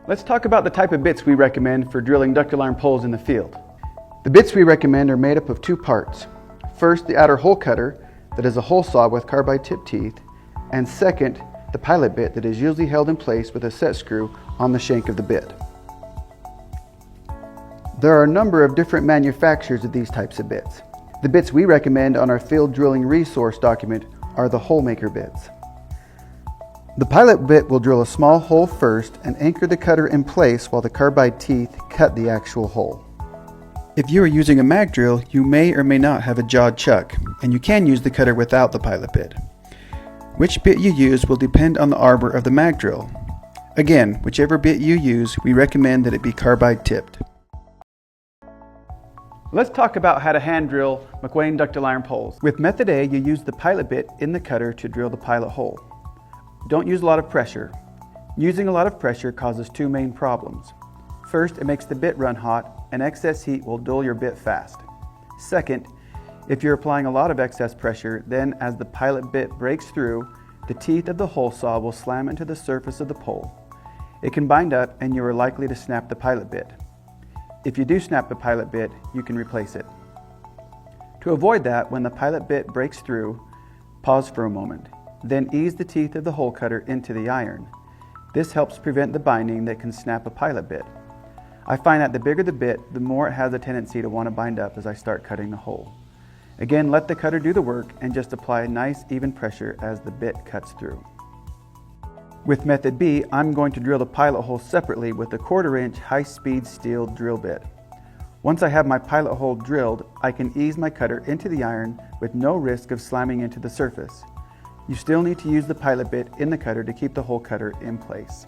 Let's talk about the type of bits we recommend for drilling ductile iron poles in the field. The bits we recommend are made up of two parts. First, the outer hole cutter that is a hole saw with carbide tip teeth, and second, the pilot bit that is usually held in place with a set screw on the shank of the bit. There are a number of different manufacturers of these types of bits. The bits we recommend on our field drilling resource document are the Holemaker bits. The pilot bit will drill a small hole first and anchor the cutter in place while the carbide teeth cut the actual hole. If you are using a mag drill, you may or may not have a jawed chuck, and you can use the cutter without the pilot bit. Which bit you use will depend on the arbor of the mag drill. Again, whichever bit you use, we recommend that it be carbide tipped. Let's talk about how to hand drill McWane ductile iron poles. With method A, you use the pilot bit in the cutter to drill the pilot hole. Don't use a lot of pressure. Using a lot of pressure causes two main problems. First, it makes the bit run hot, and excess heat will dull your bit fast. Second, if you're applying a lot of excess pressure, then as the pilot bit breaks through, the teeth of the hole saw will slam into the surface of the pole. It can bind up and you are likely to snap the pilot bit. If you do snap the pilot bit, you can replace it. To avoid that, when the pilot bit breaks through, pause for a moment. Then ease the teeth of the hole cutter into the iron. This helps prevent the binding that can snap a pilot bit. I find that the bigger the bit, the more it has a tendency to want to bind up as I start cutting the hole. Again, let the cutter do the work and just apply a nice even pressure as the bit cuts through. With method B, I'm going to drill the pilot hole separately with a 1/4 inch high-speed steel drill bit. Once I have my pilot hole drilled, I can ease my cutter into the iron with no risk of slamming into the surface. You still need to use the pilot bit in the cutter to keep the hole cutter in place.